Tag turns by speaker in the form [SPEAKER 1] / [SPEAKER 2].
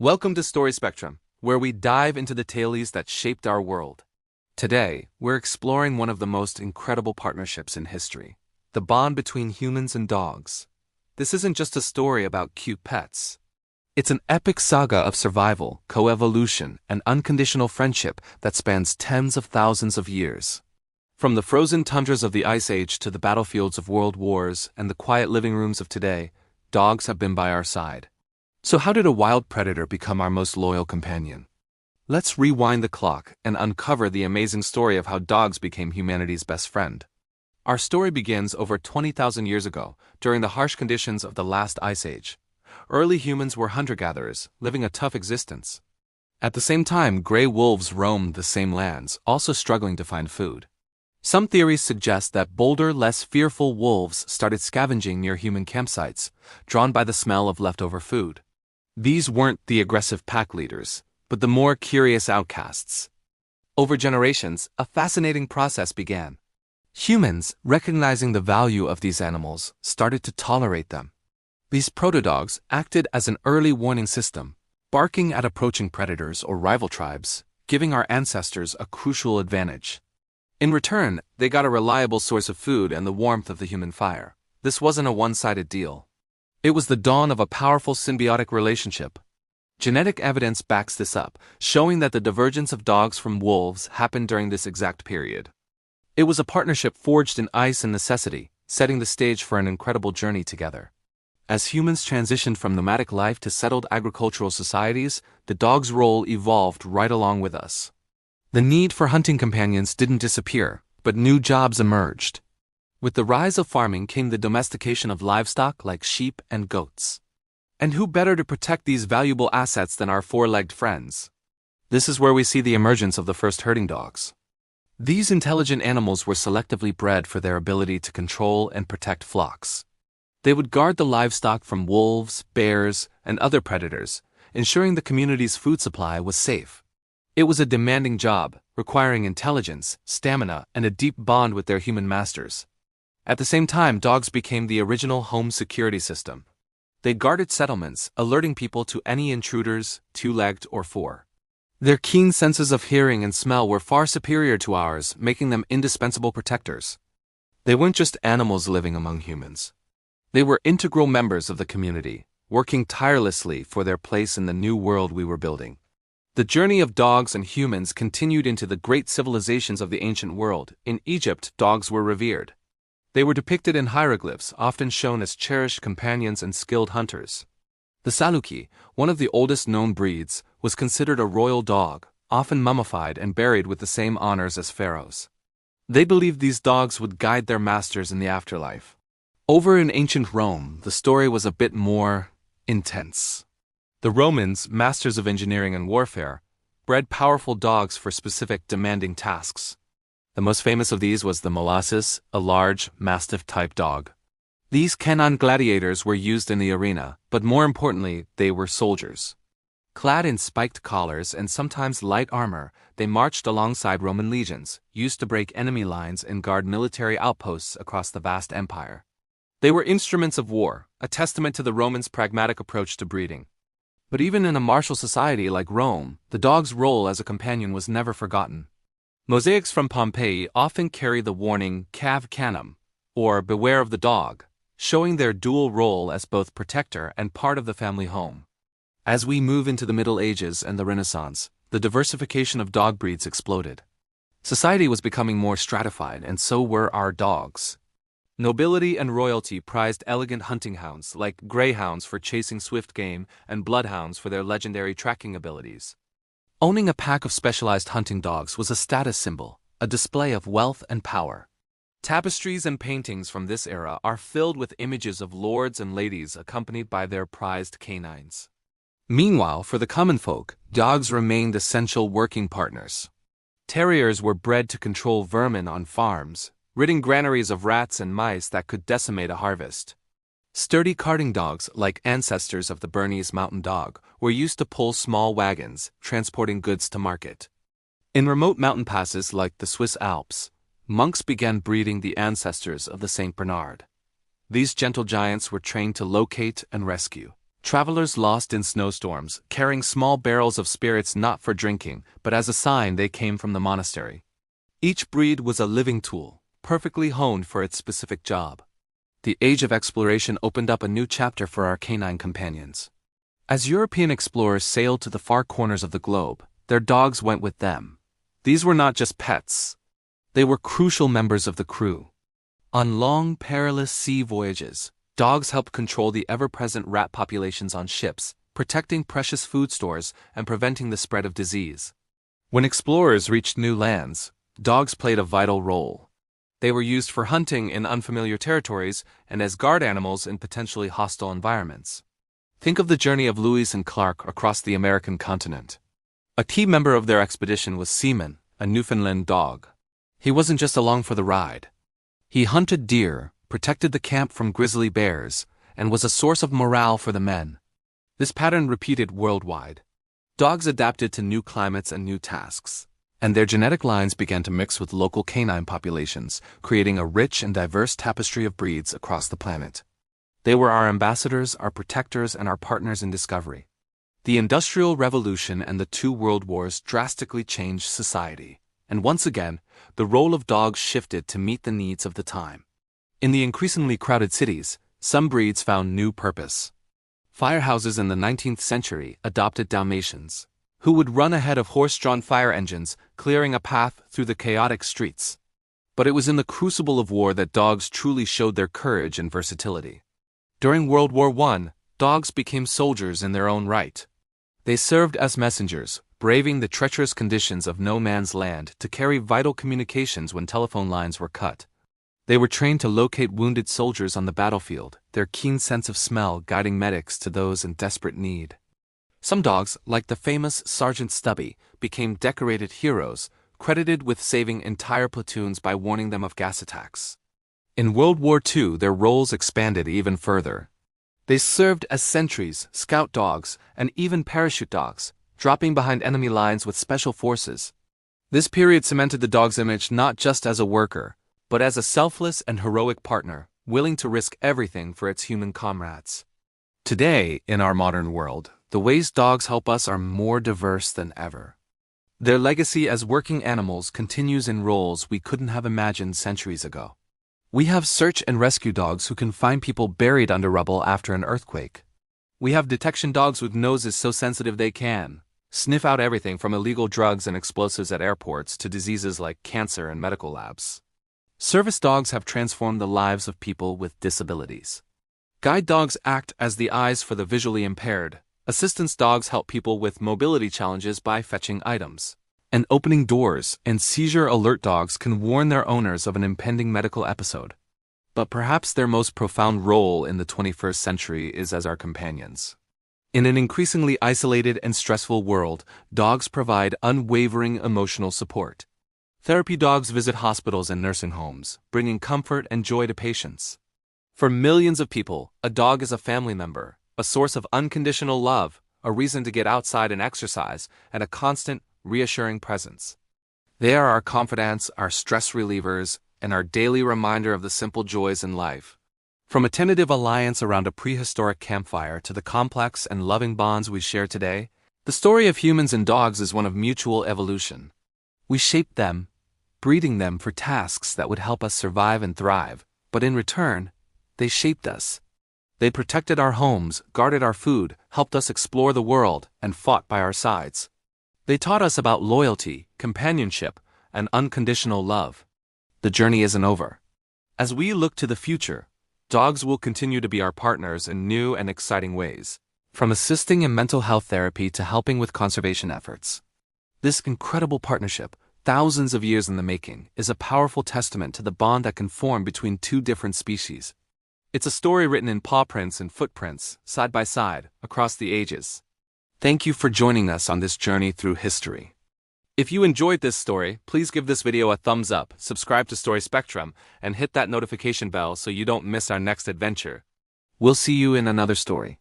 [SPEAKER 1] Welcome to Story Spectrum, where we dive into the tales that shaped our world. Today, we're exploring one of the most incredible partnerships in history, the bond between humans and dogs. This isn't just a story about cute pets. It's an epic saga of survival, coevolution, and unconditional friendship that spans tens of thousands of years. From the frozen tundras of the Ice Age to the battlefields of world wars and the quiet living rooms of today, dogs have been by our side. So how did a wild predator become our most loyal companion? Let's rewind the clock and uncover the amazing story of how dogs became humanity's best friend. Our story begins over 20,000 years ago, during the harsh conditions of the last Ice Age. Early humans were hunter-gatherers, living a tough existence. At the same time, gray wolves roamed the same lands, also struggling to find food. Some theories suggest that bolder, less fearful wolves started scavenging near human campsites, drawn by the smell of leftover food. These weren't the aggressive pack leaders, but the more curious outcasts. Over generations, a fascinating process began. Humans, recognizing the value of these animals, started to tolerate them. These proto-dogs acted as an early warning system, barking at approaching predators or rival tribes, giving our ancestors a crucial advantage. In return, they got a reliable source of food and the warmth of the human fire. This wasn't a one-sided deal. It was the dawn of a powerful symbiotic relationship. Genetic evidence backs this up, showing that the divergence of dogs from wolves happened during this exact period. It was a partnership forged in ice and necessity, setting the stage for an incredible journey together. As humans transitioned from nomadic life to settled agricultural societies, the dog's role evolved right along with us. The need for hunting companions didn't disappear, but new jobs emerged. With the rise of farming came the domestication of livestock like sheep and goats. And who better to protect these valuable assets than our four-legged friends? This is where we see the emergence of the first herding dogs. These intelligent animals were selectively bred for their ability to control and protect flocks. They would guard the livestock from wolves, bears, and other predators, ensuring the community's food supply was safe. It was a demanding job, requiring intelligence, stamina, and a deep bond with their human masters. At the same time, dogs became the original home security system. They guarded settlements, alerting people to any intruders, two-legged or four. Their keen senses of hearing and smell were far superior to ours, making them indispensable protectors. They weren't just animals living among humans. They were integral members of the community, working tirelessly for their place in the new world we were building. The journey of dogs and humans continued into the great civilizations of the ancient world. In Egypt, dogs were revered. They were depicted in hieroglyphs, often shown as cherished companions and skilled hunters. The Saluki, one of the oldest known breeds, was considered a royal dog, often mummified and buried with the same honors as pharaohs. They believed these dogs would guide their masters in the afterlife. Over in ancient Rome, the story was a bit more intense. The Romans, masters of engineering and warfare, bred powerful dogs for specific demanding tasks. The most famous of these was the Molossus, a large, mastiff-type dog. These canine gladiators were used in the arena, but more importantly, they were soldiers. Clad in spiked collars and sometimes light armor, they marched alongside Roman legions, used to break enemy lines and guard military outposts across the vast empire. They were instruments of war, a testament to the Romans' pragmatic approach to breeding. But even in a martial society like Rome, the dog's role as a companion was never forgotten. Mosaics from Pompeii often carry the warning Cav Canem, or beware of the dog, showing their dual role as both protector and part of the family home. As we move into the Middle Ages and the Renaissance, the diversification of dog breeds exploded. Society was becoming more stratified, and so were our dogs. Nobility and royalty prized elegant hunting hounds like greyhounds for chasing swift game and bloodhounds for their legendary tracking abilities. Owning a pack of specialized hunting dogs was a status symbol, a display of wealth and power. Tapestries and paintings from this era are filled with images of lords and ladies accompanied by their prized canines. Meanwhile, for the common folk, dogs remained essential working partners. Terriers were bred to control vermin on farms, ridding granaries of rats and mice that could decimate a harvest. Sturdy carting dogs, like ancestors of the Bernese mountain dog, were used to pull small wagons, transporting goods to market. In remote mountain passes like the Swiss Alps, monks began breeding the ancestors of the Saint Bernard. These gentle giants were trained to locate and rescue, Travelers lost in snowstorms, carrying small barrels of spirits not for drinking, but as a sign they came from the monastery. Each breed was a living tool, perfectly honed for its specific job. The age of exploration opened up a new chapter for our canine companions. As European explorers sailed to the far corners of the globe, their dogs went with them. These were not just pets. They were crucial members of the crew. On long, perilous sea voyages, dogs helped control the ever-present rat populations on ships, protecting precious food stores and preventing the spread of disease. When explorers reached new lands, dogs played a vital role. They were used for hunting in unfamiliar territories and as guard animals in potentially hostile environments. Think of the journey of Lewis and Clark across the American continent. A key member of their expedition was Seaman, a Newfoundland dog. He wasn't just along for the ride. He hunted deer, protected the camp from grizzly bears, and was a source of morale for the men. This pattern repeated worldwide. Dogs adapted to new climates and new tasks, and their genetic lines began to mix with local canine populations, creating a rich and diverse tapestry of breeds across the planet. They were our ambassadors, our protectors, and our partners in discovery. The Industrial Revolution and the two world wars drastically changed society, and once again, the role of dogs shifted to meet the needs of the time. In the increasingly crowded cities, some breeds found new purpose. Firehouses in the 19th century adopted Dalmatians, who would run ahead of horse-drawn fire engines, clearing a path through the chaotic streets. But it was in the crucible of war that dogs truly showed their courage and versatility. During World War I, dogs became soldiers in their own right. They served as messengers, braving the treacherous conditions of no man's land to carry vital communications when telephone lines were cut. They were trained to locate wounded soldiers on the battlefield, their keen sense of smell guiding medics to those in desperate need. Some dogs, like the famous Sergeant Stubby, became decorated heroes, credited with saving entire platoons by warning them of gas attacks. In World War II, their roles expanded even further. They served as sentries, scout dogs, and even parachute dogs, dropping behind enemy lines with special forces. This period cemented the dog's image not just as a worker, but as a selfless and heroic partner, willing to risk everything for its human comrades. Today, in our modern world, the ways dogs help us are more diverse than ever. Their legacy as working animals continues in roles we couldn't have imagined centuries ago. We have search and rescue dogs who can find people buried under rubble after an earthquake. We have detection dogs with noses so sensitive they can sniff out everything from illegal drugs and explosives at airports to diseases like cancer in medical labs. Service dogs have transformed the lives of people with disabilities. Guide dogs act as the eyes for the visually impaired. Assistance dogs help people with mobility challenges by fetching items and opening doors, and seizure alert dogs can warn their owners of an impending medical episode. But perhaps their most profound role in the 21st century is as our companions. In an increasingly isolated and stressful world, dogs provide unwavering emotional support. Therapy dogs visit hospitals and nursing homes, bringing comfort and joy to patients. For millions of people, a dog is a family member, a source of unconditional love, a reason to get outside and exercise, and a constant, reassuring presence. They are our confidants, our stress relievers, and our daily reminder of the simple joys in life. From a tentative alliance around a prehistoric campfire to the complex and loving bonds we share today, the story of humans and dogs is one of mutual evolution. We shaped them, breeding them for tasks that would help us survive and thrive, but in return, they shaped us. They protected our homes, guarded our food, helped us explore the world, and fought by our sides. They taught us about loyalty, companionship, and unconditional love. The journey isn't over. As we look to the future, dogs will continue to be our partners in new and exciting ways, from assisting in mental health therapy to helping with conservation efforts. This incredible partnership, thousands of years in the making, is a powerful testament to the bond that can form between two different species. It's a story written in paw prints and footprints, side by side, across the ages. Thank you for joining us on this journey through history. If you enjoyed this story, please give this video a thumbs up, subscribe to Story Spectrum, and hit that notification bell so you don't miss our next adventure. We'll see you in another story.